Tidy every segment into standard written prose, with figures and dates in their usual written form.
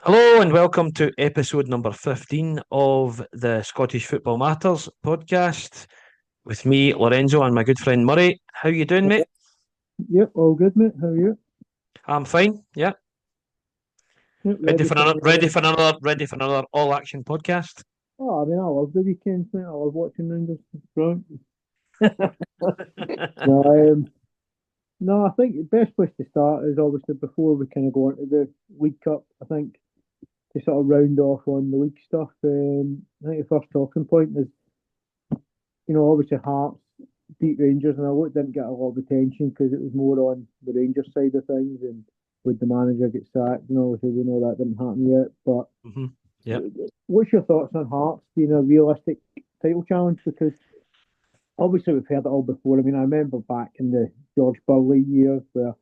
Hello and welcome to episode number 15 of the Scottish Football Matters podcast with me, Lorenzo, and my good friend Murray. How you doing, mate? Yep, all good, mate. How are you? I'm fine. Yeah, Yep, ready ready for for another, the. ready for another all action podcast. Oh, I mean, I love the weekends, mate. I love watching Rangers. It's brilliant. No, no, I think the best place to start is obviously before we kind of go on to the League Cup. I think to sort of round off on the league stuff. I think the first talking point is, obviously Hearts beat Rangers, and I know it didn't get a lot of attention because it was more on the Rangers side of things, and would the manager get sacked? Obviously we know that didn't happen yet, but. hmm Yeah. What's your thoughts on Hearts being a realistic title challenge? Because obviously we've heard it all before. I mean, I remember back in the George Burley years where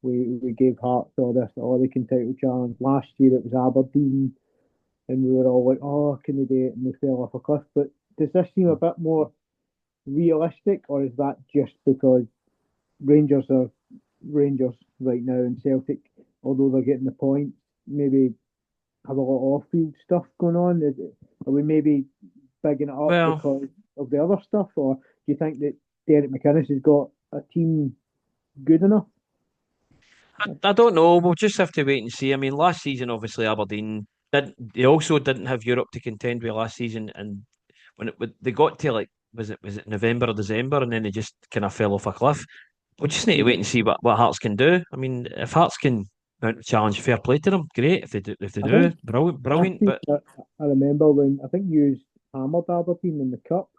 we gave Hearts all this, oh, they can title challenge. Last year it was Aberdeen, and we were all like, oh, can they do it? And they fell off a cliff. But does this seem a bit more realistic, or is that just because Rangers are Rangers right now and Celtic, although they're getting the points, maybe have a lot of off-field stuff going on? Are we maybe bigging it up Well, because of the other stuff, or do you think that Derek McInnes has got a team good enough? I don't know. We'll just have to wait and see. I mean, last season, obviously Aberdeen did. They also didn't have Europe to contend with last season, and they got to like was it November or December, and then they just kind of fell off a cliff. We just need to wait Yeah. and see what Hearts can do. I mean, if Hearts can mount a challenge, fair play to them. Great. If they I do, think brilliant, last brilliant. season But I remember when I think you hammered Aberdeen in the cup,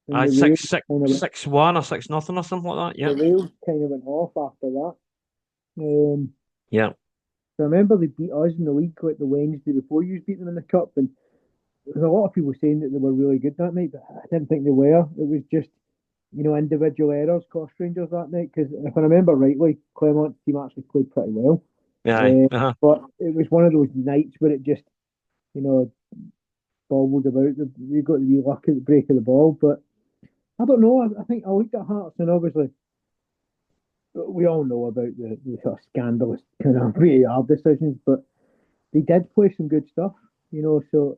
and I the rails kind of went, 6-1 or 6-0 or something like that. the Yeah, rails kind of went off after that. Um, yeah. so I remember they beat us in the league like the Wednesday before you beat them in the cup, and there's a lot of people saying that they were really good that night, but I didn't think they were. It was just individual errors cost Rangers that night. Because if I remember rightly, Clement's team actually played pretty well. Aye. Uh, Uh-huh. but it was one of those nights where it just, you know, bobbled about. You got the wee luck at the break of the ball. But I don't know. I think I looked at Hearts, and obviously we all know about the sort of scandalous kind of VAR decisions, but they did play some good stuff, So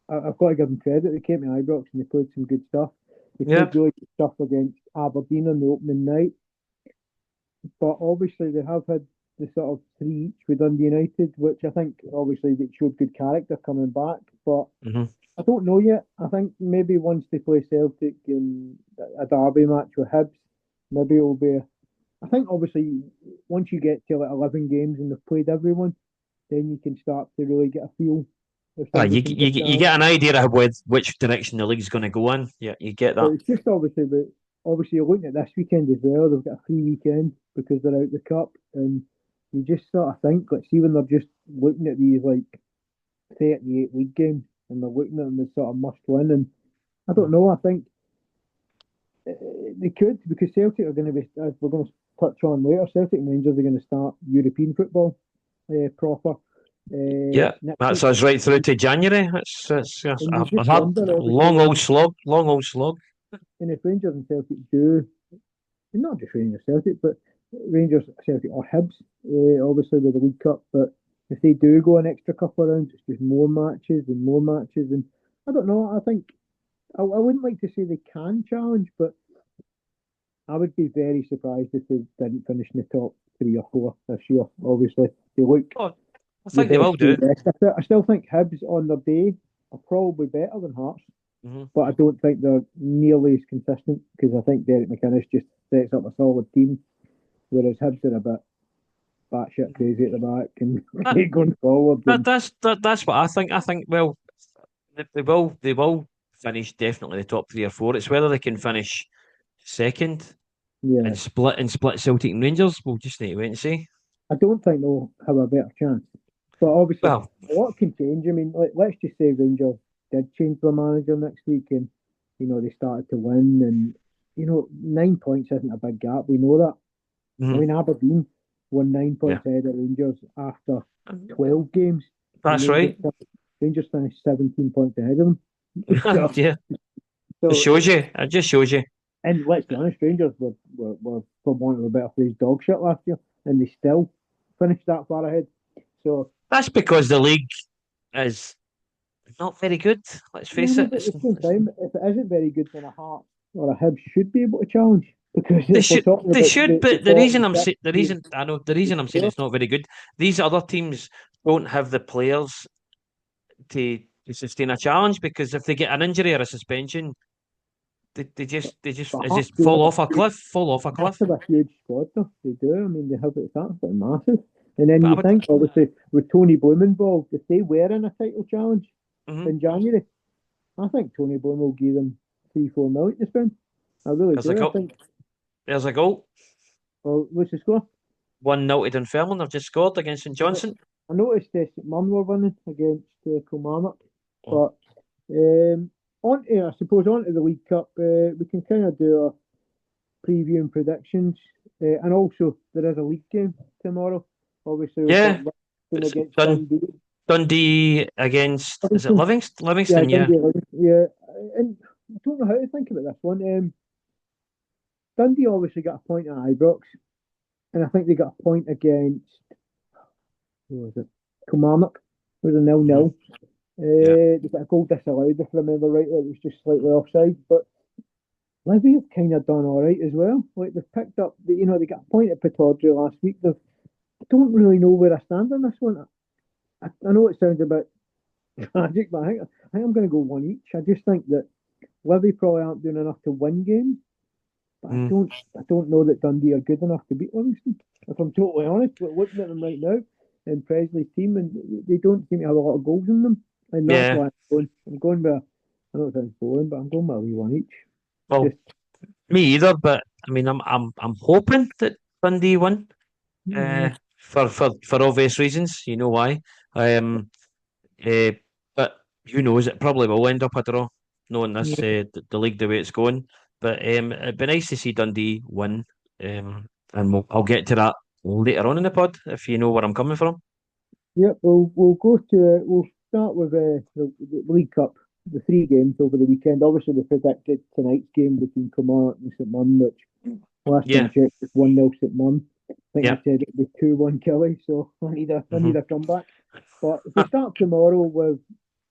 I've got to give them credit. They came to Ibrox and they played some good stuff. They Yeah. played really good stuff against Aberdeen on the opening night. But obviously they have had the sort of three each with Dundee United, which I think obviously they showed good character coming back. But hmm I don't know yet. I think maybe once they play Celtic in a derby match with Hibs, maybe it'll be. I think obviously once you get to like 11 games and they've played everyone, then you can start to really get a feel if somebody You, can you get you challenged. get an idea of which direction the league's going to go in. Yeah, you get But that. it's just obviously you're looking at this weekend as well. They've got a free weekend because they're out the cup, and you just sort of think, like, see when they're just looking at these like 38 league games and they're looking at them as sort of must win. And I don't know. I think they could because Celtic are going to be, as we're going to touch on later, Celtic and Rangers are going to start European football proper Yeah, next that's week. us right through to January. It's And you I've just had wonder, obviously, long old slog, long old slog. and if Rangers and Celtic do, and not just Rangers Celtic, but Rangers Celtic or Hibs, obviously with the League Cup. But if they do go an extra couple of rounds, it's just more matches and more matches. And I don't know. I think I wouldn't like to say they can challenge, but I would be very surprised if they didn't finish in the top three or four this year. Obviously, they look Oh, I the think they best will of do. the best. I still think Hibs on their day are probably better than Hearts, hmm but I don't think they're nearly as consistent because I think Derek McInnes just sets up a solid team, whereas Hibs are a bit batshit crazy at the back and That, going forward. And that's what I think. I think well, they will finish definitely the top three or four. It's whether they can finish second yeah, and split Celtic and Rangers. We'll just need to wait and see. I don't think they'll have a better chance. But obviously, Well, a lot can change. I mean, like, let's just say Rangers did change their manager next week and, they started to win. And, 9 points isn't a big gap. We know that. I mhm, mean, Aberdeen won nine yeah, points ahead of Rangers after 12 games, and that's right. Rangers finished 17 points ahead of them. so, Yeah, just so, shows you. It just shows you. and let's be honest, Rangers were for want of a better phrase, dog shit last year, and they still finished that far ahead. So That's because the league is not very good. Let's yeah, face no, it. but at the same time, if it isn't very good, then a Hearts or a Hibs should be able to challenge. Because They if we're should, talking they about should, the but the reason bottom I'm six saying the being reason I know the reason I'm saying secure, it's not very good. These other teams don't have the players to sustain a challenge because if they get an injury or a suspension, but they Hearts just do fall have a off a huge, cliff, fall off a cliff. have a huge squad though. They do. I mean, they have it's absolutely massive. And then But I you would, think, obviously, with Tony Bloom involved, if they were in a title challenge mhm. in January, I think Tony Bloom will give them 3-4 million to spend. I really There's a do. I goal. think. There's a goal. Well, what's the score? 1-0 to Dunfermline. They've just scored against St Johnson. I noticed St Mum were winning against Kilmarnock, Oh, but on to, I suppose onto the League Cup, we can kind of do a preview and predictions, and also there is a league game tomorrow. Obviously, we've got yeah. Livingston It's against Dundee. Dundee against, is it Livingston, Livingston? yeah, Livingston, yeah. Dundee, yeah, and I don't know how to think about this one. Dundee obviously got a point at Ibrox, and I think they got a point against who was it? Kilmarnock. It was a Hmm. 0-0. Yeah. They got a goal disallowed, if I remember rightly. It was just slightly offside. But Livy have kind of done all right as well. Like they've picked up, they got a point at Pittodrie last week. I don't really know where I stand on this one. I know it sounds a bit tragic, but I think I'm going to go one each. I just think that Livy probably aren't doing enough to win games, but Mm. I don't know that Dundee are good enough to beat Livingston. If I'm totally honest, but looking at them right now in Presley's team, and they don't seem to have a lot of goals in them, and that's Yeah. why I'm going with. I know it sounds boring, but I'm going with a wee one each. Well, Just me either, but I mean, I'm hoping that Dundee win. mm, For obvious reasons. You know why. Um, uh, but who knows? It probably will end up a draw, knowing this yeah, the league the way it's going. But it'd be nice to see Dundee win. And I'll get to that later on in the pod if you know where I'm coming from. yeah. We'll go to we'll start with the League Cup, the three games over the weekend. Obviously, we predicted tonight's game between Kilmarnock and St Mirren, which last time I Yeah, checked was 1-0 St Mirren. I think I yeah. said it'd be 2-1 Kelly, so I Hmm. need a comeback. But if we start tomorrow with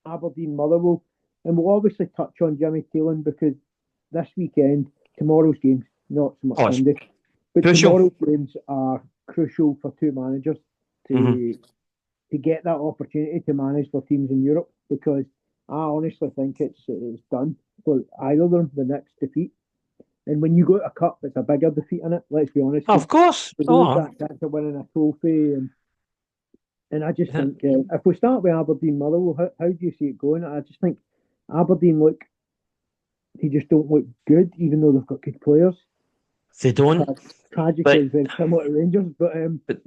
Aberdeen Motherwell, and we'll obviously touch on Jimmy Keelan because this weekend, tomorrow's games, not so much Oh, it's Sunday, but crucial. tomorrow's games are crucial for two managers Hmm. to get that opportunity to manage their teams in Europe because I honestly think it's done for either of them the next defeat. And when you go to a cup, it's a bigger defeat in it. Let's be honest, Of course. to lose Oh, that chance of winning a trophy, and I just yeah. think if we start with Aberdeen Motherwell, how do you see it going? I just think Aberdeen they just don't look good, even though they've got good players. They don't. Tragically, But it's very similar to Rangers, but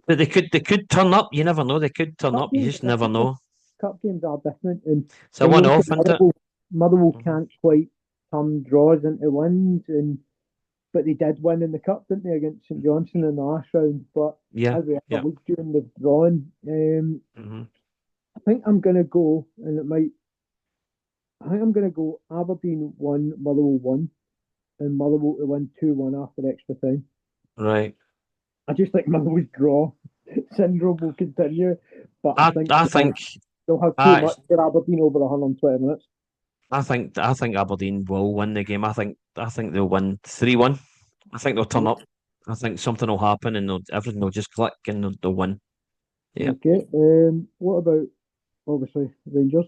but they could turn up. You never know. They could turn cup up. You games just are never different. Though. know. Cup games are different, and It's a when you look at one-off, isn't it? Motherwell Mhm. can't quite turn draws into wins, but they did win in the cup, didn't they, against St Johnstone in the last round? But Yeah, every other yeah. week during the drawn, Hmm. I think I'm going to go, and it might. I think I'm going to go Aberdeen 1, Motherwell 1, and Motherwell to win 2-1 after extra time. Right. I just think Motherwell's draw syndrome will continue, but I think I think they'll have too I much for Aberdeen over 120 minutes. I think Aberdeen will win the game. I think they'll win 3-1. I think they'll turn up. I think something will happen and everything will just click and they'll win. Yeah. Okay. What about obviously Rangers?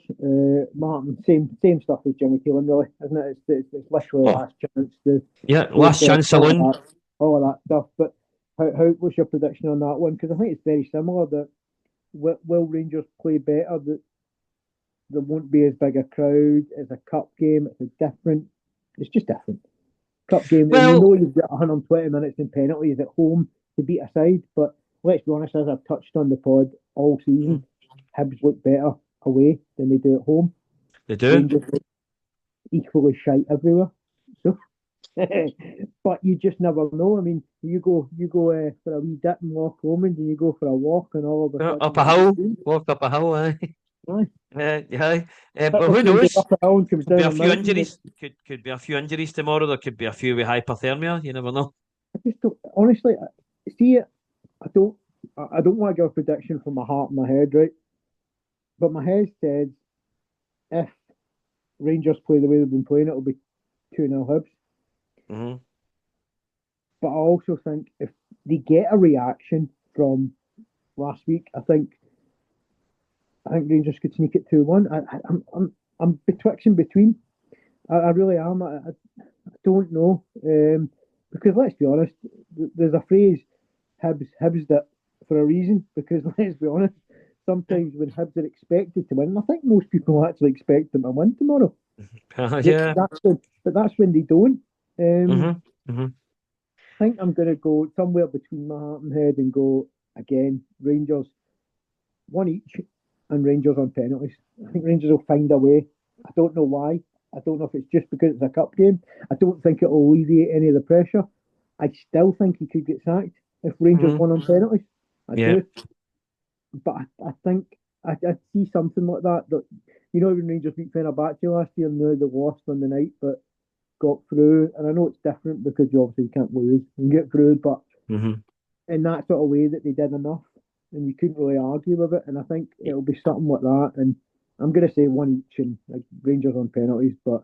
Martin, same stuff as Jimmy Keelan, really, isn't it? It's literally Oh, last chance, the yeah. Last process, chance saloon. all of that stuff. But what's your prediction on that one? Because I think it's very similar. That will Rangers play better? That there won't be as big a crowd. It's a cup game. It's a different. It's just different cup game, and you Well, know you've got 120 minutes in penalties at home to beat a side. But let's be honest, as I've touched on the pod all mm, season, Hibs look better away than they do at home. they do. Rangers look equally shite everywhere. So, but you just never know. I mean, you go for a wee dip and walk home, and you go for a walk, and all of a Up sudden a it's hill, 16. walked up a hill. Aye. Aye. Yeah. But Pepper who changes knows? up a hill and comes Could be down a a few mountain. injuries. Could be a few injuries tomorrow. There could be a few with hypothermia. You never know. I just don't, honestly, see it. I don't. I don't want to give a prediction from my heart and my head, right? But my head says if Rangers play the way they've been playing, it'll be 2-0 Hibs. Hmm. But I also think if they get a reaction from last week, I think Rangers could sneak it 2-1. I'm betwixt and between. I really am. I don't know. Because let's be honest, there's a phrase, Hibs that for a reason. Because let's be honest, sometimes when Hibs are expected to win, and I think most people actually expect them to win tomorrow. Yeah. But that's when they don't. Hmm. Um, Hmm. I think I'm going to go somewhere between my heart and head and go again. Rangers one each, and Rangers on penalties. I think Rangers will find a way. I don't know why. I don't know if it's just because it's a cup game. I don't think it will alleviate any of the pressure. I still think he could get sacked if Rangers Hmm. won on penalties. I Yeah. do, but I think I see something like that. That you know when Rangers beat Fenerbahce last year, and now they lost on the night, but got through. And I know it's different because you obviously can't lose and get through, but Hmm. in that sort of way that they did enough, and you couldn't really argue with it. And I think it'll be something like that. And I'm going to say one each, and like Rangers on penalties, but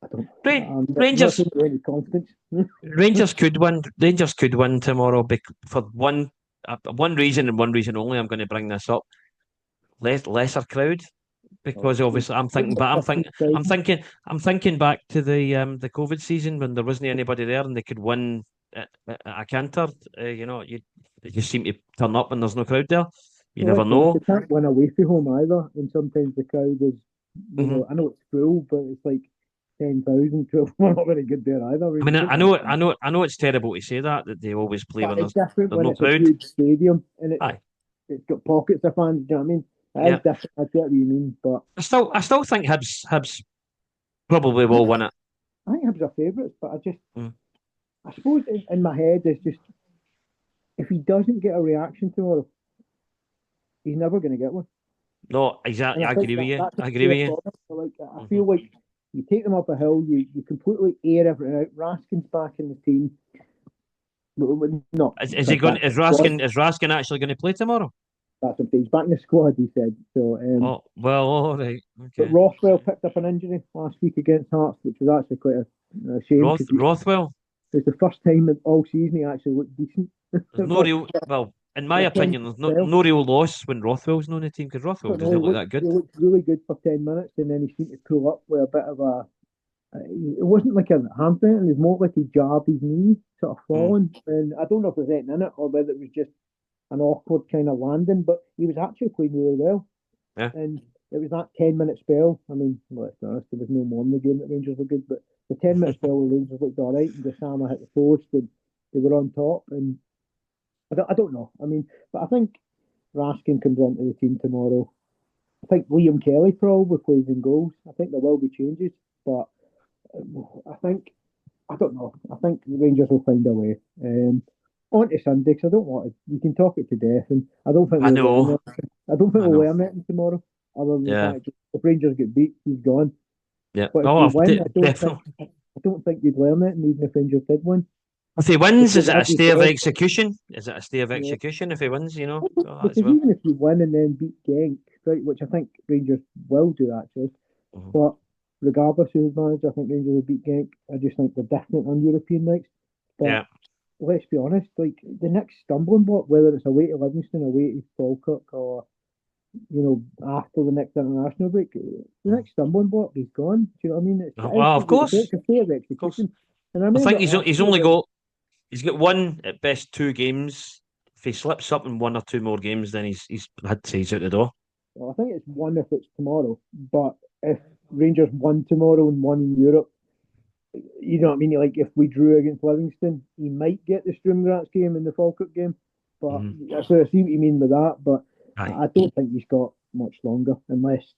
I don't. I'm not Rangers saying with any confidence. Rangers could win. Rangers could win tomorrow for one reason and one reason only. I'm going to bring this up. Lesser crowd, Oh, because geez. obviously Wouldn't have 15,000. I'm thinking back to the COVID season when there wasn't anybody there and they could win at a canter. They just seem to turn up when there's no crowd there. You Well, never let's be honest, know. they can't win away from home either. And sometimes the crowd is, Hmm. I know it's full, but it's like 10,000, 12. We're not very good there either. I We mean, don't I have know, that. I know it's terrible to say that they always play But when it's there's different when no it's a crowd. huge stadium and Aye, it's got pockets of fans. Do you know what I mean? It is yeah. different. I get what you mean, but I still think Hibs probably I will win it. think Hibs are favourites. But Mm. I suppose in my head, it's just if he doesn't get a reaction tomorrow, he's never going to get one. No, And exactly. I I think agree with you. that's a I agree fair with you. comment. So, like, I Hmm. feel like you take them up a hill, you completely air everything out. Raskin's back in the team. Not Is he like going? back in the squad. Is Raskin actually going to play tomorrow? That's what he's back in the squad, he said. So, Oh well, all right, but okay. Rothwell picked up an injury last week against Hearts, which was actually quite a shame because Rothwell. it's the first time in all season he actually looked decent There's no for, real. Well, in my for a 10 opinion, there's spell. no real loss when Rothwell's not in the team because I Rothwell don't does know. not look that good. He looked really good for 10 minutes, and then he seemed to pull up with a bit of a. It wasn't like a hamstring; it was more like he jabbed his knee, sort of Mm. falling. And I don't know if there's anything in it or whether it was just an awkward kind of landing, but he was actually playing really well. Yeah. And it was that 10 minute spell. I mean, let's be honest, there was no more in the game that Rangers were good, but the 10 minute spell where Rangers looked all right and Gassama hit the post and they were on top. And I don't know. I mean, but I think Raskin comes into the team tomorrow. I think Liam Kelly probably plays in goals. I think there will be changes, but I think I don't know. I think the Rangers will find a way. On to Sunday, 'cause I don't want to. You can talk it to death, and I don't think I we'll learn know. it. I don't think I we'll know. learn anything tomorrow, other than the Yeah. fact that if Rangers get beat, he's gone. Yeah. But if Oh, they win, definitely. I don't think you'd learn it, and even if Rangers did win, If he wins, because is it a as you stay of said, execution? Is it a stay of yeah, execution if he wins? Oh, that's because well. even if you win and then beat Genk, right, which I think Rangers will do actually, Mhm. but regardless of who's manager, I think Rangers will beat Genk. I just think they're different on European nights. But Yeah. let's be honest, like the next stumbling block, whether it's away to Livingston, away to Falkirk, or after the next international break, the Mhm. next stumbling block is gone. Do you know what I mean? Well, of It's a fair of of course. execution. And I I remember think last he's year only when got one at best two games. If he slips up in one or two more games, then he's out the door. well, I think it's one if it's tomorrow, but if Rangers won tomorrow and won in Europe, you know what I mean? Like if we drew against Livingston, he might get the Strumgratz game and the Falkirk game. But Hmm. so I see what you mean with that. But Aye. I don't think he's got much longer unless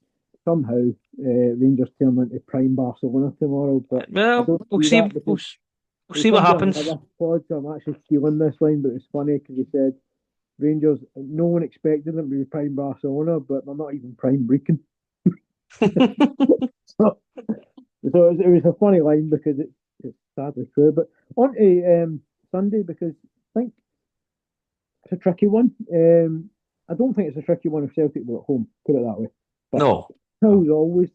somehow Rangers turn into prime Barcelona tomorrow. But I Well, don't see that because we'll there was see what somebody on happens. another pod, so I'm actually stealing this line, but it's funny because he said Rangers, no one expected them to be prime Barcelona, but they're not even prime Brecon. So it was a funny line because it's sadly true. But on to Sunday because I think it's a tricky one. I don't think it's a tricky one if Celtic were at home, put it that way. But No. Hill's always,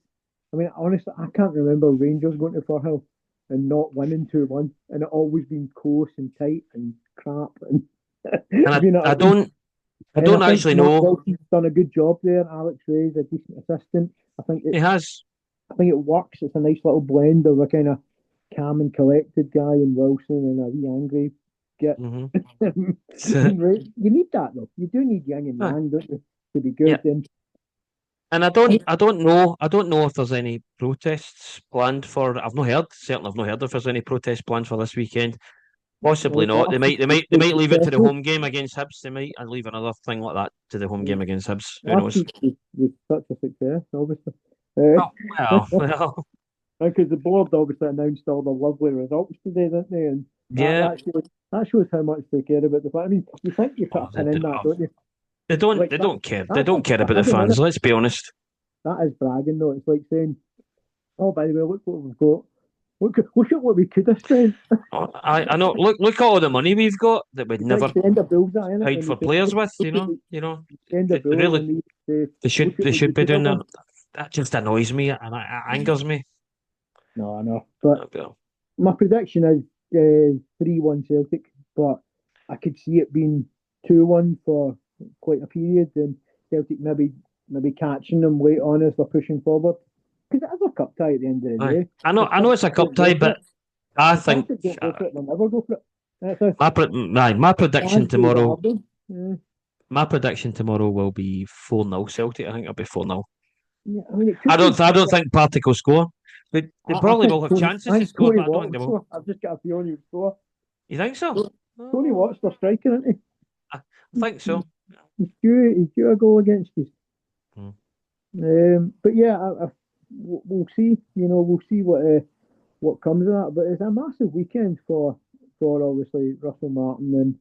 I mean, honestly, I can't remember Rangers going to Firhill and not winning 2-1, and it always been close and tight and crap. And And you know I what I mean? don't I And I don't think actually Mark know. Wilson's done a good job there. Alex Ray's a decent assistant. I think He it, has. I think it works. It's a nice little blend of a kind of calm and collected guy in Wilson and a wee angry git. Hmm. You need that though. You do need yin and yang, don't you, to be Yeah. good. And And I don't know if there's any protests planned for. Certainly I've not heard if there's any protests planned for this weekend. Possibly well, not. They last might they week might they was might leave it to the successful. home game against Hibs. They might and leave another thing like that to the home game against Hibs. Who Last knows? week was such a success, obviously. Oh, well. Because the board obviously announced all the lovely results today, didn't they? And that, Yeah. that shows how much they care about the fact. I mean, you think you put Oh, a pin in that, don't you? they don't Like they that, don't care. They that's don't care about the bragging, isn't fans. it? Let's be honest. That is bragging, though. It's like saying, "Oh, by the way, look what we've got. Look at what we could have spent." Oh, I know. Look at all the money we've got that we'd It's like never saying the bullseye, isn't it? paid When you for say, players with. look at what, saying the They bull really when you say, they "Look should at they what you should be could have doing that. done." That just annoys me and it angers me. No, I know. But Oh, my prediction is 3-1 Celtic, but I could see it being 2-1 for quite a period, and Celtic maybe catching them late on as they're pushing forward. Because it is a cup tie at the end of the aye. day. I If know it's a cup Celtic don't go tie, for but it, I if think Celtic don't go for it, they'll never go for it. That's a my prediction fans do that, tomorrow. have they? Yeah. My prediction tomorrow will be 4-0 Celtic. I think it'll be 4-0. Yeah, I mean, it I could be. don't I don't think Partick will score. They I probably will think have chances I to think score, Tony but I don't Watt think will they will. score. I've just got a feeling he'll score. You think so? Tony Oh, Watt's their striker, isn't I he? think so. He's due a goal against us. Hmm. But yeah, we'll see. You know, we'll see what comes of that. But it's a massive weekend for obviously Russell Martin and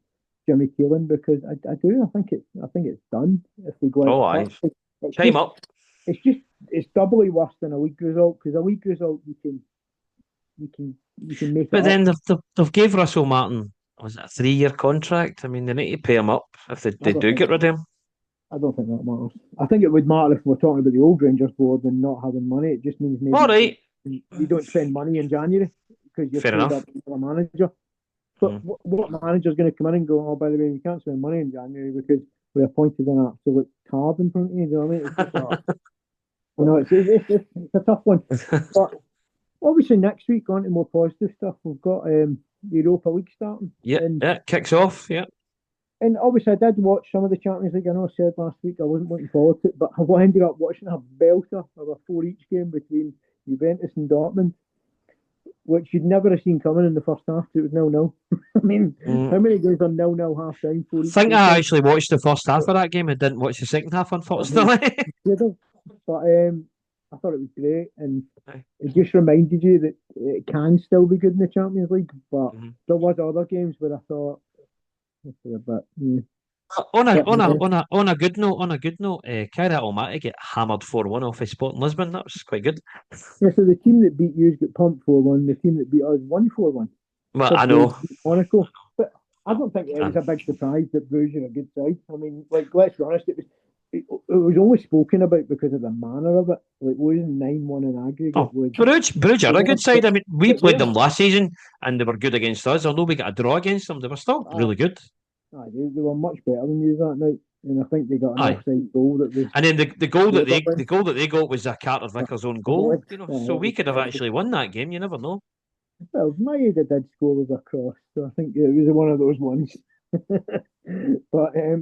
Jimmy Keelan because I think it's done if we go Oh, out aye. first. It's Time just up. it's just it's doubly worse than a league result because a league result you can make it But up. then they've gave Russell Martin, was it a 3-year contract? I mean, they need to pay him up if I they don't do think get rid of him. I don't think that matters. I think it would matter if we're talking about the old Rangers board and not having money. It just means All maybe right, you don't spend money in January because you're fair paid enough. up for a manager. But Mm. what manager's going to come in and go, oh, by the way, you can't spend money in January because we appointed an absolute card in front of you. Do you know what I mean? It's just, it's a tough one. But obviously, next week, on to more positive stuff, we've got the Europa League starting. Yeah, And, yeah, kicks off. Yeah. and obviously, I did watch some of the Champions League. I know I said last week I wasn't looking forward to it, but I ended up watching a belter of a 4 each game between Juventus and Dortmund, which you'd never have seen coming in the first half. It was 0-0. I mean, Mm. how many games are 0-0 half time, 4 I each think game? I actually watched the first half of that game. I didn't watch the second half, unfortunately. But I thought it was great, and Aye. it just reminded you that it can still be good in the Champions League. But Mhm. there was other games where I thought this is a bit. On a But on a on a on a good note, Kyra Almaty get hammered 4-1 off his spot in Lisbon. That was quite good. yeah, so the team that beat you got pumped 4-1. The team that beat us won 4-1. Well, So I Bruges know. beat Monaco, but I don't think it was Um, a big surprise that Bruges are a good side. I mean, like let's be honest, it was only spoken about because of the manner of it. Like losing 9-1 in aggregate oh, was. Bruges are a good side. I mean, we But played they're them last season and they were good against us. Although we got a draw against them, they were still uh, really good. they were much better than you that night, and I think they got an Aye. offside goal that was And then the goal that good they up in. the goal that they got was a Carter Vickers own goal. So It we was could have actually won that game. You never know. well, Maeda did score with a cross, so I think it was one of those ones. but Yeah.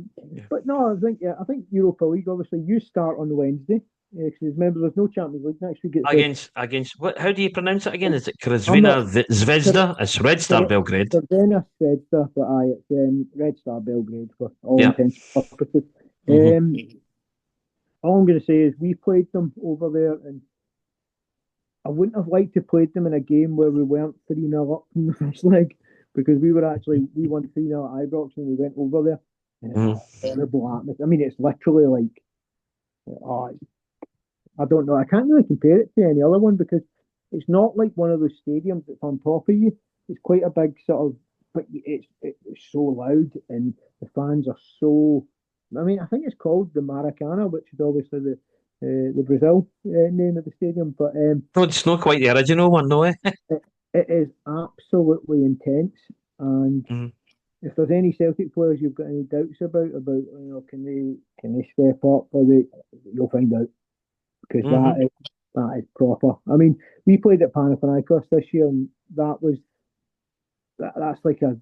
but no, I think Europa League. Obviously, you start on Wednesday because remember there's no Champions League next week. It's Against what? How do you pronounce it again? Is it I'm not Krasvina Zvezda? It's Red Star Belgrade. Cervena Red Star, but it's Red Star Belgrade for all Yeah. intents and purposes. Mhm. All I'm going to say is we played them over there, and I wouldn't have liked to play them in a game where we weren't 3-0 up in the first leg because we won 3-0 at Ibrox and we went over there. And it's Mhm. a terrible atmosphere. I mean, it's literally like, oh, I don't know. I can't really compare it to any other one because it's not like one of those stadiums that's on top of you. It's quite a big sort of but it's so loud and the fans are so. I mean, I think it's called the Maracana, which is obviously the Brazil name of the stadium, but No, it's not quite the original one, no, eh? it is absolutely intense. And Mhm. if there's any Celtic players you've got any doubts about can they step up or you'll find out because Mhm. that is proper. I mean, we played at Panathinaikos this year, and that's like a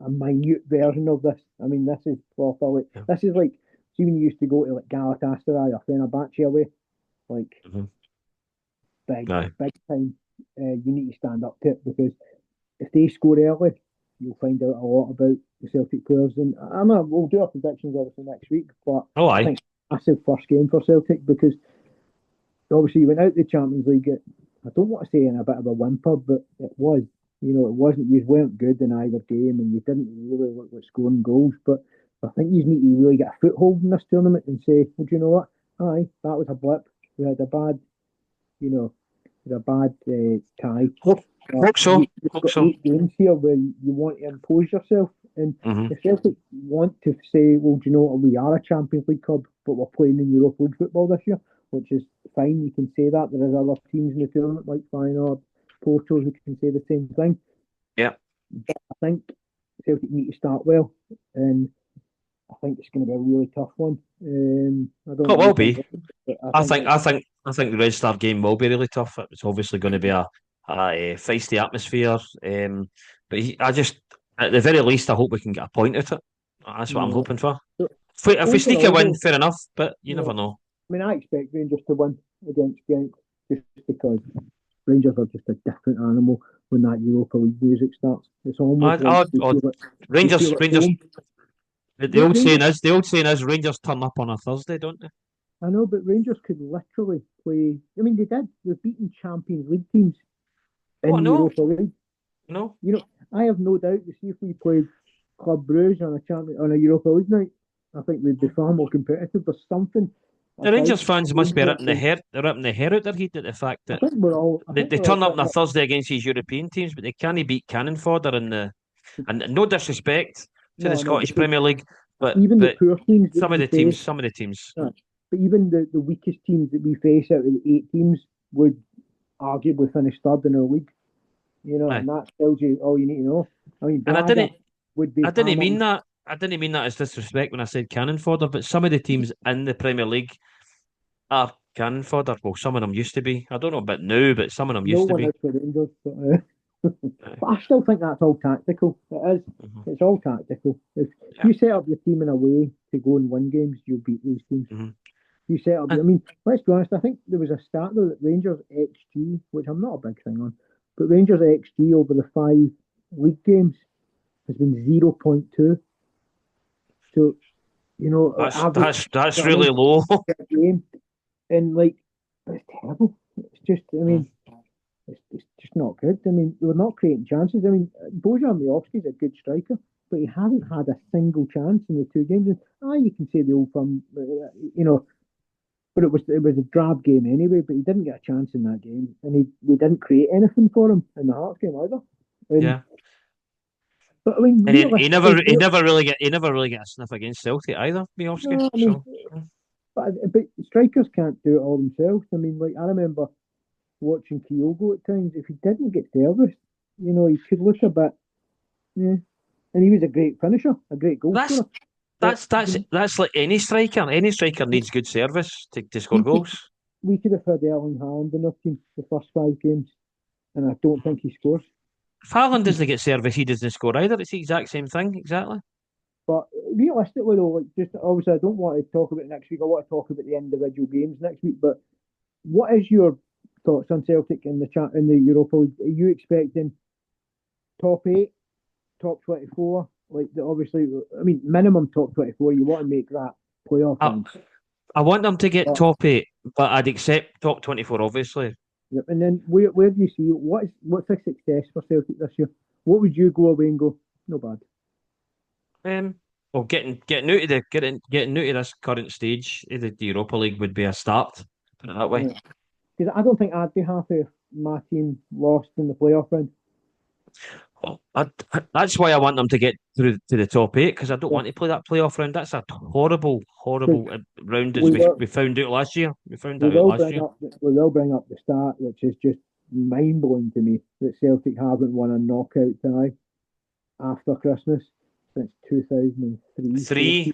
minute version of this. I mean, this is proper. Like, Yeah. this is like see when you used to go to like Galatasaray or Fenerbahce away, like Mhm. big Aye. big time. You need to stand up to it because if they score early, you'll find out a lot about the Celtic players. And we'll do our predictions obviously next week, but Oh, I aye. think massive first game for Celtic because obviously you went out the Champions League. I don't want to say in a bit of a whimper, but it was. It wasn't. You weren't good in either game, and you didn't really look like scoring goals. But I think you need to really get a foothold in this tournament and say, well, do you know what? Aye, that was a blip. We had a bad, you know, we had a bad tie. Hope, hope so. You've Hope got so. 8 games here where you want to impose yourself. And Mhm. if Celtic want to say, well, do you know what, we are a Champions League club, but we're playing in Europa League football this year, which is fine. You can say that. There is other teams in the tournament like Feyenoord, Porto who can say the same thing. Yeah. But I think Celtic need to start well. And I think it's going to be a really tough one. I don't know It what you will think, be. but I I think think it's I think I think the Red Star game will be really tough. It's obviously going to be a feisty atmosphere. But I just, at the very least, I hope we can get a point at it. That's what I'm yeah. hoping for. So, If we points and sneak a all, win, though, fair enough. But you yeah. never know. I mean, I expect Rangers to win against Genk just because Rangers are just a different animal when that Europa League music starts. It's almost like they Rangers, feel at Rangers. home. The Ra- old saying Rangers, is the old saying is Rangers turn up on a Thursday, don't they? I know, but Rangers could literally play. I mean, they did. They've beaten Champions League teams Oh in no, Europa League. no. You know, I have no doubt to see if we played Club Brugge on a Europa League night. I think we'd be far more competitive. There's something The about Rangers fans must be Rangers. ripping the hair. They're ripping the hair out their head at the fact I that think we're all. I think they we're all turn up pretty on a much. Thursday against these European teams, but they can't beat Cannon fodder in the. And no disrespect to the No, no, Scottish because Premier League, but even the but poor teams that some of we the teams, face, some of the teams. but even the weakest teams that we face out of the 8 teams would arguably finish third in our league. Aye. And that tells you all you need to know. I mean, And Braga would be I didn't mean hammering. that. I didn't mean that as disrespect when I said cannon fodder, but some of the teams in the Premier League are cannon fodder. Well, some of them used to be. I don't know about now, but some of them No used to one be. out for Rangers, Aye. but I still think that's all tactical. It is. Mhm. It's all tactical. If Yeah. you set up your team in a way to go and win games, you'll beat these teams. Mhm. You set up. I And mean, let's be honest. I think there was a stat though that Rangers XG, which I'm not a big thing on, but Rangers XG over the 5 league games has been 0.2. So average. that's You know what I mean? really low. Per game, and like it's terrible. It's just. I Mm. mean, it's just not good. I mean, we're not creating chances. I mean, Bojan Miovski's a good striker, but he hasn't had a single chance in the 2 games. And you can say the old firm, but it was a drab game anyway. But he didn't get a chance in that game, and we didn't create anything for him in the Hearts game either. And Yeah. but I mean, And realistically, he never really get a sniff against Celtic either, Miovski. no, I mean, So but strikers can't do it all themselves. I mean, like I remember watching Kyogo at times. If he didn't get serviced, he could look a bit, yeah. And he was a great finisher, a great goal that's scorer. But that's like any striker. Any striker needs good service to score we could goals. we could have had Erling Haaland in our team the first 5 games, and I don't think he scores. If Haaland doesn't get service, he doesn't score either. It's the exact same thing, exactly. But realistically, though, like just obviously, I don't want to talk about next week. I want to talk about the individual games next week. But what is your thoughts on Celtic in the chat in the Europa League? Are you expecting top 8, top 24? Like obviously, I mean, minimum top 24. You want to make that playoff I, run. I want them to get But, top 8, but I'd accept top 24, obviously. yep. And then where do you see what's a success for Celtic this year? What would you go away and go? No bad. Well, getting out of this current stage of the Europa League would be a start. Put it that way. Yeah. Because I don't think I'd be happy if my team lost in the playoff round. That's why I want them to get through to the top eight because I don't Yeah, want to play that playoff round. That's a horrible, because horrible round as we will we found out last year. We found we that out will last bring year. up the start, which is just mind blowing to me that Celtic haven't won a knockout tie after Christmas since 2003. 3.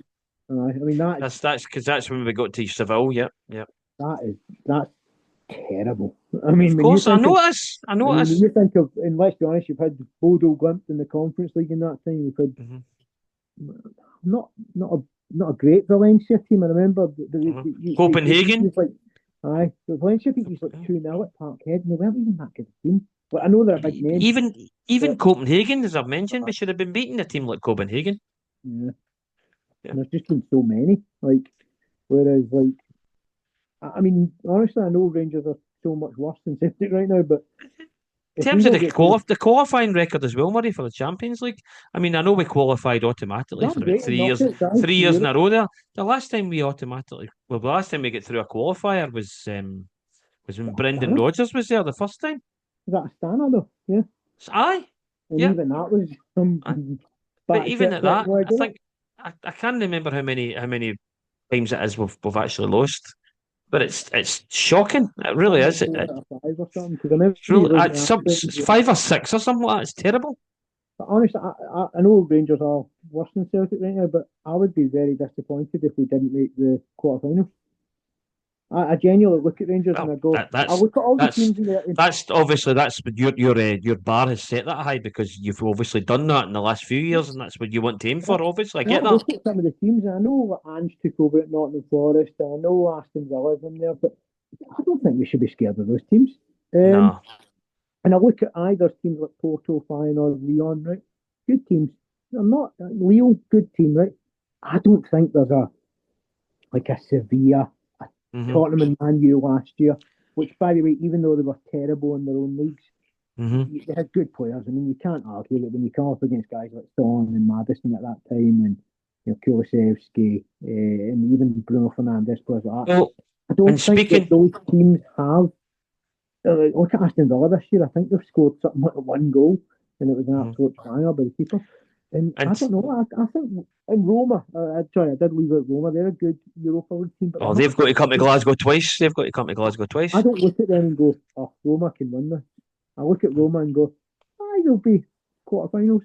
I mean That's because that's when we got to Seville. Yep, yep. that is that's terrible. Of course, I notice. I When notice. you think of, and let's be honest, you've had Bodo Glimt in the Conference League in that time. You've had Hmm. not a great Valencia team. I remember Hmm. they beat Copenhagen. you like the Valencia beat you like Yeah. 2-0 at Parkhead, and they weren't even that good a team. But I know they're a big name. Even But Copenhagen, as I've mentioned, we should have been beating a team like Copenhagen. yeah, Yeah. there's just been so many. Like whereas I mean, honestly, I know Rangers are so much worse than Celtic right now, but In if we terms of don't get through, the qualifying record as well, Murray, for the Champions League. I mean, I know we qualified automatically that's for about great in knockouts, guys. 3 years in a row there. The last time we automatically, well, the last time we get through a qualifier was when Brendan Astana, Rodgers was there the first time. is that Astana though? Yeah, Aye, and yeah. even that was some Aye. But back even trip at second that, leg, I think I can't remember how many times it is we've actually lost. But it's shocking. It really something like is. 4 out of 5 or something. Because I remember It's you really losing it's, at some, Aston it's Villa. 5 or 6 or something like that. It's terrible. But honestly, I know Rangers are worse than Celtic right now, but I would be very disappointed if we didn't make the quarterfinals. I genuinely look at Rangers and Well, I go, that I look at all the that's teams in there. And that's obviously that's your bar has set that high because you've obviously done that in the last few years, and that's what you want to aim for. Obviously, I I get that. look at some of the teams and I know that Ange took over at Nottingham Forest and I know Aston Villa's in there, but I don't think we should be scared of those teams. Um, No. and I look at either teams like Porto, Feyenoord, or Leon, right? Good teams. I'm not Leo, good team, right? I don't think there's a Sevilla, a Hmm. Tottenham and Man U last year, which by the way, even though they were terrible in their own leagues, Hmm. they had good players. I mean, you can't argue that when you come up against guys like Son and Madison at that time, and Kulusevski, and even Bruno Fernandes, players like that. Well, I and don't think that speaking, those teams have. Look at Aston Villa this year. I think they've scored something like 1 goal, and it was an Mhm. absolute banger by the keeper. And I and don't know. I think in Roma, sorry, I did leave out Roma. They're a good Europa League team, but they're oh, not they've a got to top come to team. Glasgow twice. They've got to come to Glasgow I twice. don't look at them and go, "Oh, Roma can win this." I look at Roma and go, "I they'll be quarterfinals."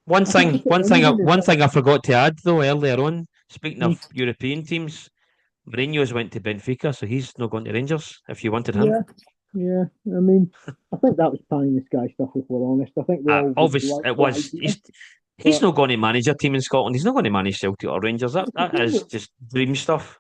I don't look at any of One them. thing I forgot to add though earlier on. Speaking Mm, of European teams, Mourinho's went to Benfica, so he's not going to Rangers. If you wanted him, yeah, yeah. I mean, I think that was pie in the sky stuff. If we're honest, I think we all would obvious like it the was. idea, He's but not going to manage a team in Scotland. He's not going to manage Celtic or Rangers. it's the That same is with just dream stuff.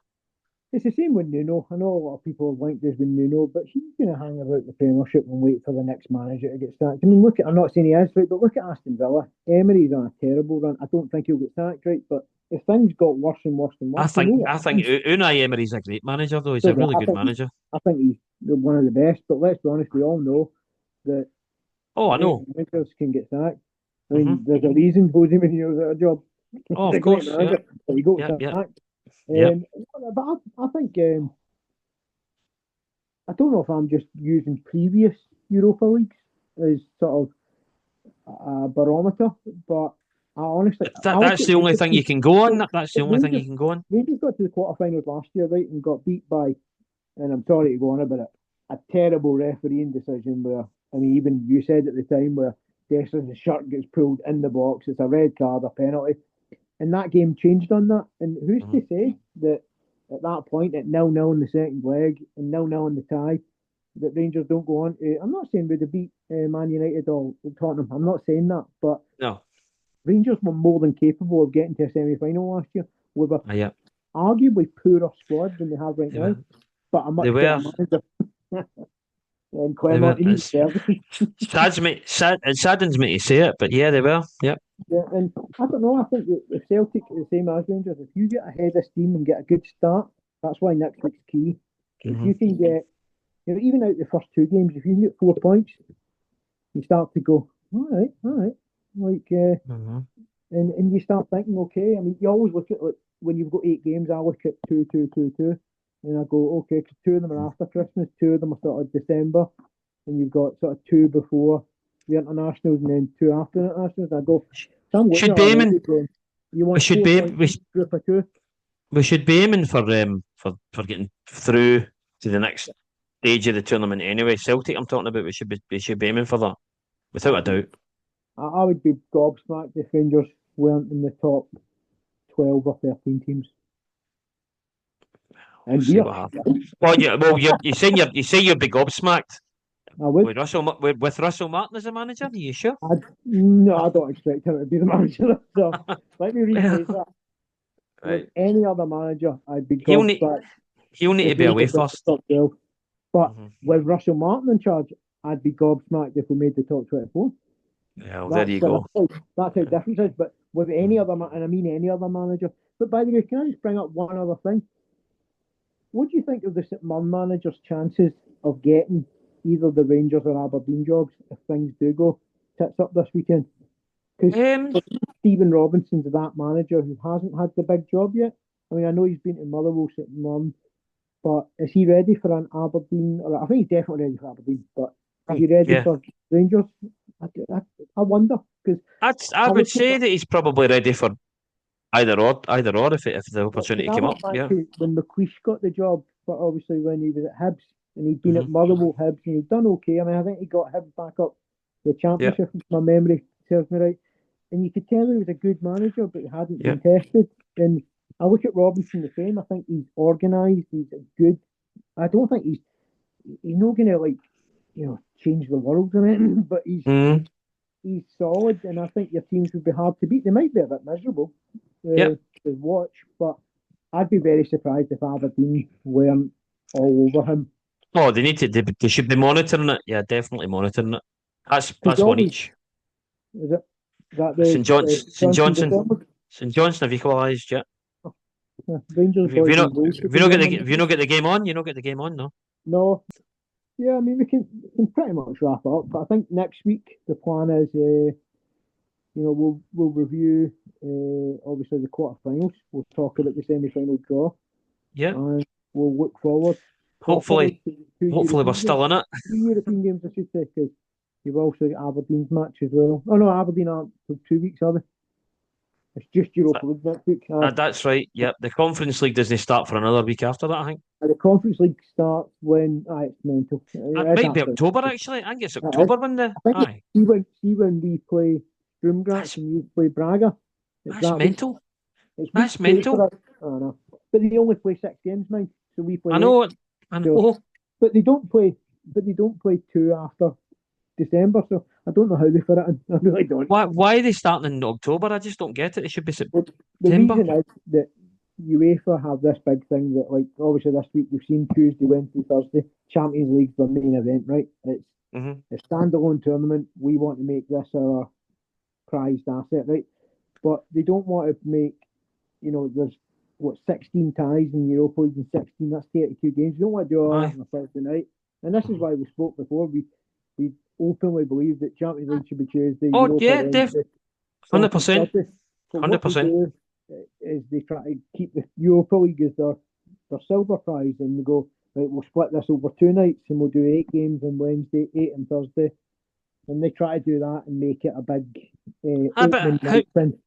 It's the same with Nuno. I know a lot of people have linked us with Nuno, but he's going to hang about the Premiership and wait for the next manager to get sacked. I mean, look at, I'm not saying he is, right, but look at Aston Villa. Emery's on a terrible run. I don't think he'll get sacked, right, but if things got worse and worse and worse, you know what I think happens. Unai Emery's a great manager though. He's So a really I good think manager. I think he's one of the best, but let's be honest, we all know that Oh, I great know. managers can get sacked. I mean, Hmm. there's a reason Jose Mourinho's out of a job. Oh, He's of a great course. Yeah. manager, but he got Yep. Yep. sacked. Yep. Um, but I think I don't know if I'm just using previous Europa Leagues as sort of a barometer, but I look That's at the only thing you can go on. So, That's the only thing you can go on. Rangers got to the quarterfinals last year, right, and got beat by, and I'm sorry to go on about it, a terrible refereeing decision where, I mean, even you said at the time where Dessler's shirt gets pulled in the box, it's a red card, a penalty, and that game changed on that. And who's Mhm. to say that at that point, at 0-0 in the second leg and 0-0 in the tie, that Rangers don't go on to. I'm not saying we'd have beat Man United or Tottenham. I'm not saying that, but No. Rangers were more than capable of getting to a semi-final last year with a Yeah. arguably poorer squad than they have right They now, were. but a They much better were. manager. And They were. Clermont, he needs services. It saddens me to say it, but yeah, they were. Yep. Yeah, and I don't know. I think that if Celtic are the same as Rangers, if you get ahead of steam and get a good start, that's why next week's key. If Hmm. you can get, even out the first 2 games, if you can get 4 points, you start to go, all right, like, Hmm. and you start thinking, okay. I mean, you always look at like when you've got 8 games. I look at 2, 2, 2, 2, and I go, okay, 'cause 2 of them are after Christmas, 2 of them are sort of December, and you've got sort of 2 before. the internationals and then 2 after the internationals. I go, so I'm looking Should at be it aiming. already going, you We want should 4 be. points each group of 2? We should be aiming for getting through to the next stage of the tournament anyway. Celtic, I'm talking about. We should be aiming for that without a I'd be, doubt. I would be gobsmacked if Rangers weren't in the top 12 or 13 teams. We'll And see we're, what happens. Well, you say you'll be gobsmacked I would. with Russell Martin as a manager. Are you sure? No, I don't expect him to be the manager. So let me rephrase that. With Right. any other manager, I'd be He'll need gobsmacked he'll need if to be away Rangers got the first. top 12. But Mhm. with Russell Martin in charge, I'd be gobsmacked if we made the top 24. Well, there you That's go. that's how different it is. But with any other, and I mean any other manager. But by the way, can I just bring up one other thing? What do you think of the St Mirren manager's chances of getting either the Rangers or Aberdeen jobs if things do go tits up this weekend? Because Um, Stephen Robinson's that manager who hasn't had the big job yet. I mean, I know he's been to Motherwell, St Mirren, but is he ready for an Aberdeen? Or I think he's definitely ready for Aberdeen, but is he ready yeah, for Rangers? I, I wonder because I I would look say at that he's probably ready for either or if the opportunity I came went up. back Yeah. to when McLeish got the job, but obviously when he was at Hibs and he'd been at Hmm. Motherwell, Hibs, and he'd done okay. I mean, I think he got Hibs back up the Yeah. championship, if my memory serves me right. And you could tell he was a good manager, but he hadn't Yeah. been tested. And I look at Robinson the same. I think he's organised. He's a good. I don't think he's not going to change the world or anything, but Mm. he's solid, and I think your teams would be hard to beat. They might be a bit miserable Yep. to watch, but I'd be very surprised if Aberdeen weren't all over him. Oh, they need to. They should be monitoring it. Yeah, definitely monitoring it. Because That's one always each. is it that St. the John's, St. Johnson Johnson, December St. Johnson have equalised. Yeah. Rangers Have boys you and not? goals for Have you not get December? the? Have you not get the game on? You not get the game on? No. No, yeah, I mean we can pretty much wrap it up. But I think next week the plan is, we'll review obviously the quarterfinals. We'll talk about the semi-final draw, Yeah. and we'll look forward properly Hopefully, to two hopefully we're European games. still in it. 3 European games, I should say, because you've also got Aberdeen's match as well. Oh no, Aberdeen aren't for 2 weeks, are they? It's just Europa League next week. That's right. Yep. The Conference League doesn't start for another week after that. I think The Conference League starts when it's mental. it It is might be absolutely. October actually. I think it's It is. October when the. I think Aye. see when we play Sturmgratz That's and you play Braga. It's that's that week. mental. It's week That's 2 mental. for us. I don't know. But they only play 6 games, man. So we play I 8. know. I So, know. but they don't play. But they don't play 2 after December. So I don't know how they fit it in. I really don't. Why are they starting in October? I just don't get it. It should be But the September. reason is that UEFA have this big thing that, like, obviously this week we've seen Tuesday, Wednesday, Thursday, Champions League's the main event, right? It's Hmm. a standalone tournament. We want to make this our prized asset, right? But they don't want to make, there's 16 ties in Europa League and 16, that's 32 games. You don't want to do all that Aye. on a Thursday night. And this is why we spoke before. We openly believe that Champions League should be Tuesday, Oh Europa yeah, Wednesday, 100%, Thursday. But what they 100%. do is they try to keep the Europa League as their silver prize, and they go, right, we'll split this over 2 nights and we'll do 8 games on Wednesday, 8 on Thursday. And they try to do that and make it a big opening But night thing.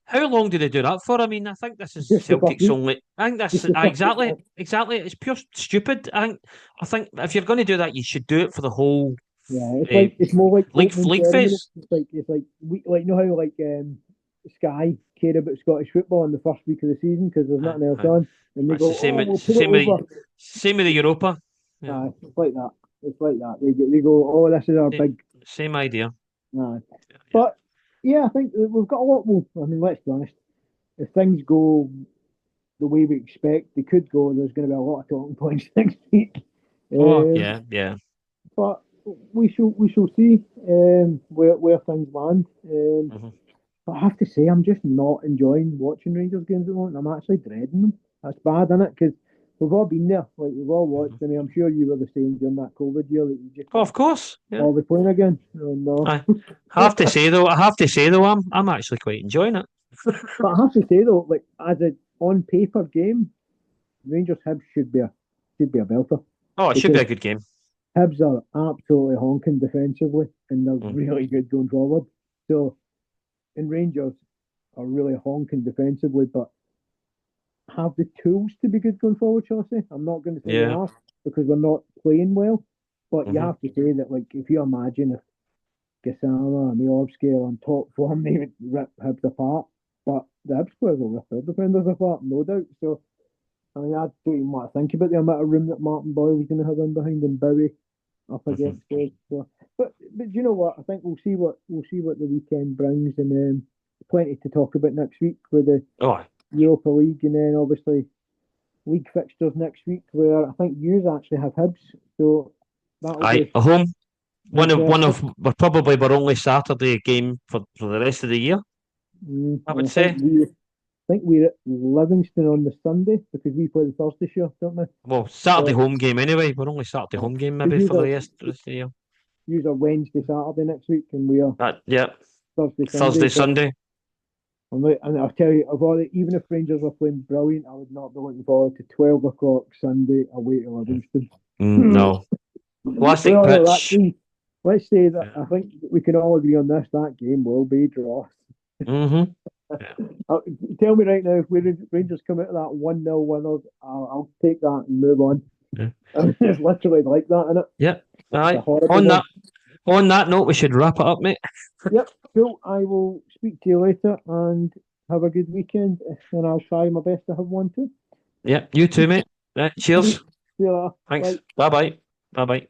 how long do they do that for? I mean, I think this is Just the first Celtic's week. only. I think that's Just the first exactly, week. exactly. It's pure stupid. I think if you're going to do that, you should do it for the whole Yeah, it's more like league opening league ceremony. phase. It's like how Sky care about Scottish football in the first week of the season because there's nothing else Aye. on, and they That's go, the same. oh, we'll It's the put it same with over. the Europa. Yeah. It's like that. It's like that. They go, oh, this is our Same, big. same idea. Aye. Yeah. But yeah, I think we've got a lot. Well, I mean, let's be honest. If things go the way we expect they could go, there's going to be a lot of talking points next week. Oh Um, yeah. but we shall see where things land. Hmm. But I have to say, I'm just not enjoying watching Rangers games at the moment. I'm actually dreading them. That's bad, isn't it? Because we've all been there. Like, we've all watched. I mean, I'm sure you were the same during that COVID year that you just Oh, thought, of course. Yeah. oh, we're playing again. Oh, no. I have to say though, I'm actually quite enjoying it. But I have to say, though, like, as a on paper game, Rangers Hibs should be a belter. Oh, it should be Because a good game. Hibs are absolutely honking defensively, and they're Mm. really good going forward. So, and Rangers are really honking defensively, but have the tools to be good going forward, shall I say? I'm not going to say they Yeah. are because we're not playing well, but you Hmm. have to say that, like, if you imagine if Gasama and Miovski are on top form, they would rip Hibs apart. But the Hibs players will rip their defenders apart, no doubt. So, I mean, I don't even want to think about the amount of room that Martin Boyle is going to have in behind and Bowie up Hmm. against us. So, but you know what? I think we'll see what the weekend brings, and plenty to talk about next week with the Oh, Europa League, and then obviously league fixtures next week, where I think you actually have Hibs, so that'll aye, be a home. One interesting. of we're probably our only Saturday game for the rest of the year, I And would say. I think we're at Livingston on the Sunday because we play the Thursday show, don't we? Well, Saturday So home game anyway. We're only Saturday home game maybe use for the are rest of the year. use are Wednesday, Saturday next week, and we are Yeah, Thursday, Sunday. Thursday, But Sunday. and I'll tell you, even if Rangers were playing brilliant, I would not be looking forward to 12 o'clock Sunday away to Livingston. No, classic Well, no, pitch. let's say that Yeah. I think we can all agree on this. That game will be draw. Hmm. Yeah. Uh, Tell me right now, if Rangers come out of that 1-0 winners, I'll take that and move on. Yeah. It's literally like that, isn't it? Yeah. It's a Aye. horrible On one. that note, we should wrap it up, mate. Yep, cool. I will speak to you later and have a good weekend. And I'll try my best to have one too. Yeah, you too, mate. Right, See cheers. you later. Thanks. Bye. Bye bye. Bye bye.